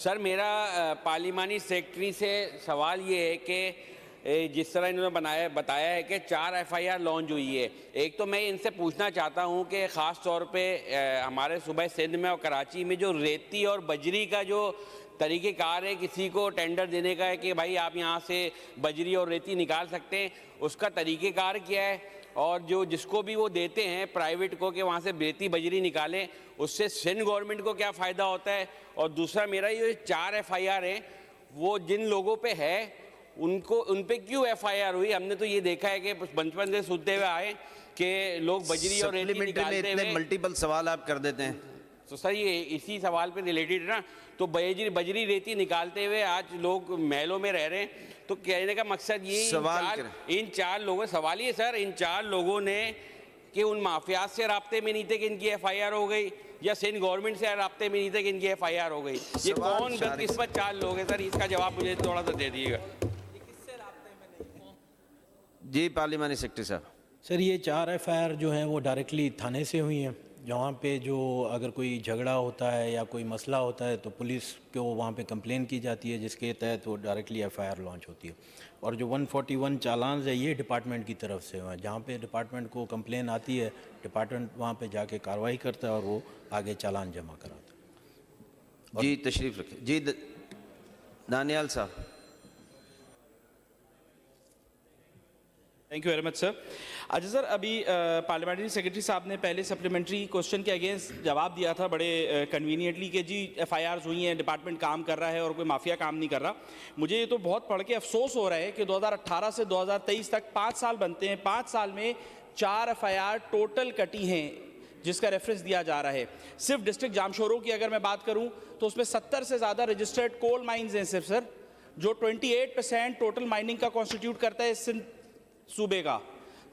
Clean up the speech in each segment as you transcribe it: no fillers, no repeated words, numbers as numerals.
Sir मेरा पार्लिमानी secretary से सवाल ये है कि जिस तरह इन्होंने बताया है कि 4 एफआईआर लॉन्च हुई है। एक तो मैं इनसे पूछना चाहता हूं कि ख़ास तौर पे हमारे सूबे सिंध में और कराची में जो रेती और बजरी का जो तरीक़ेकार है, किसी को टेंडर देने का है कि भाई आप यहाँ से बजरी और रेती निकाल सकते हैं, उसका तरीक़ेकार क्या है? और जो जिसको भी वो देते हैं प्राइवेट को कि वहाँ से रेती बजरी निकालें, उससे सिंध गवर्नमेंट को क्या फ़ायदा होता है? और दूसरा मेरा ये 4 एफआईआर हैं, वो जिन लोगों पे है उन पे क्यों एफआईआर हुई? हमने तो ये देखा है कि बचपन से सुनते हुए आए कि लोग बजरी और रेती निकालते हुए। मल्टीपल सवाल आप कर देते हैं। तो सर ये इसी सवाल पे रिलेटेड है ना। तो बजरी रेती निकालते हुए आज लोग महलों में रह रहे हैं। तो कहने का मकसद ये इन चार लोगों सवाल ये सर, इन 4 लोगों ने कि उन माफियात से राब्ते में नहीं थे कि इनकी एफआईआर हो गई, या सिंध गवर्नमेंट से राब्ते में नहीं थे कि इनकी एफआईआर हो गई। ये कौन बदकिस्मत 4 लोग हैं सर? इसका जवाब मुझे थोड़ा सा दे दीजिएगा। जी पार्लिमानी सेक्रेटरी साहब। सर ये 4 एफआईआर जो हैं वो डायरेक्टली थाने से हुई हैं, जहाँ पे जो अगर कोई झगड़ा होता है या कोई मसला होता है तो पुलिस को वहाँ पे कंप्लेन की जाती है, जिसके तहत वो डायरेक्टली एफआईआर लॉन्च होती है। और जो 141 चालान है ये डिपार्टमेंट की तरफ से है, जहाँ पे डिपार्टमेंट को कंप्लेन आती है, डिपार्टमेंट वहाँ पे जाके कार्रवाई करता है और वो आगे चालान जमा कराता है। जी तशरीफ़ रखिए। जी दानियाल साहब। Thank you very much sir. अच्छा सर, अभी पार्लियामेंट्री सेक्रेटरी साहब ने पहले सप्लीमेंट्री क्वेश्चन के अगेंस्ट जवाब दिया था बड़े कन्वीनियंटली कि जी एफआईआर्स हुई हैं, डिपार्टमेंट काम कर रहा है और कोई माफिया काम नहीं कर रहा। मुझे ये तो बहुत पढ़ के अफसोस हो रहा है कि 2018 से 2023 तक 5 साल बनते हैं, 5 साल में 4 एफआईआर टोटल कटी हैं, जिसका रेफरेंस दिया जा रहा है। सिर्फ डिस्ट्रिक्ट जामशोरों की अगर मैं बात करूँ तो उसमें 70 से ज़्यादा रजिस्टर्ड कोल माइंस हैं सिर्फ सर, जो 28% टोटल माइनिंग का कॉन्स्टिट्यूट करता है सिंध सूबे का।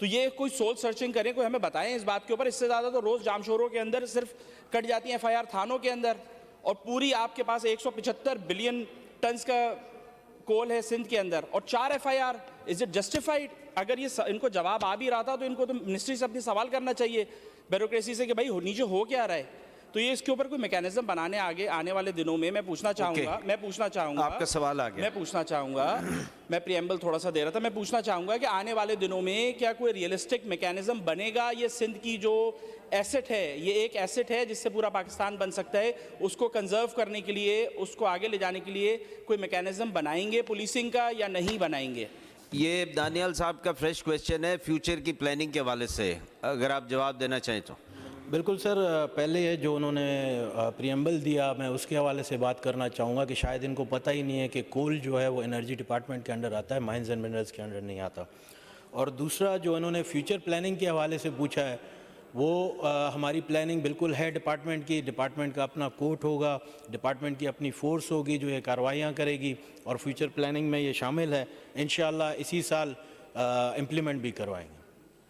तो ये कोई सोल सर्चिंग करें, कोई हमें बताएं इस बात के ऊपर। इससे ज़्यादा तो रोज़ जामशोरों के अंदर सिर्फ कट जाती हैं एफआईआर थानों के अंदर, और पूरी आपके पास 175 बिलियन टन्स का कोल है सिंध के अंदर और 4 एफआईआर। Is it justified? अगर ये इनको जवाब आ भी रहा था तो इनको तो मिनिस्ट्री से अपनी सवाल करना चाहिए ब्यूरोक्रेसी से कि भाई नीचे हो क्या रहा है। तो ये इसके ऊपर कोई मैकेनिज्म बनाने आगे आने वाले दिनों में मैं पूछना चाहूँगा आपका सवाल आ गया। मैं प्रीएम्बल थोड़ा सा दे रहा था, मैं पूछना चाहूँगा कि आने वाले दिनों में क्या कोई रियलिस्टिक मैकेनिज्म बनेगा? ये सिंध की जो एसेट है, ये एक एसेट है जिससे पूरा पाकिस्तान बन सकता है, उसको कंजर्व करने के लिए, उसको आगे ले जाने के लिए कोई मैकेनिज्म बनाएंगे पुलिसिंग का या नहीं बनाएंगे? ये दानियाल साहब का फ्रेश क्वेश्चन है फ्यूचर की प्लानिंग के हवाले से, अगर आप जवाब देना चाहें तो। बिल्कुल सर, पहले जो उन्होंने प्रीएम्बल दिया मैं उसके हवाले से बात करना चाहूँगा कि शायद इनको पता ही नहीं है कि कोल जो है वो एनर्जी डिपार्टमेंट के अंडर आता है, माइंस एंड मिनरल्स के अंडर नहीं आता। और दूसरा जो इन्होंने फ्यूचर प्लानिंग के हवाले से पूछा है, वो हमारी प्लानिंग बिल्कुल है डिपार्टमेंट की। डिपार्टमेंट का अपना कोर्ट होगा, डिपार्टमेंट की अपनी फ़ोर्स होगी जो ये कार्रवाइयाँ करेगी, और फ्यूचर प्लानिंग में ये शामिल है। इंशाअल्लाह इसी साल इम्प्लीमेंट भी करवाएंगे।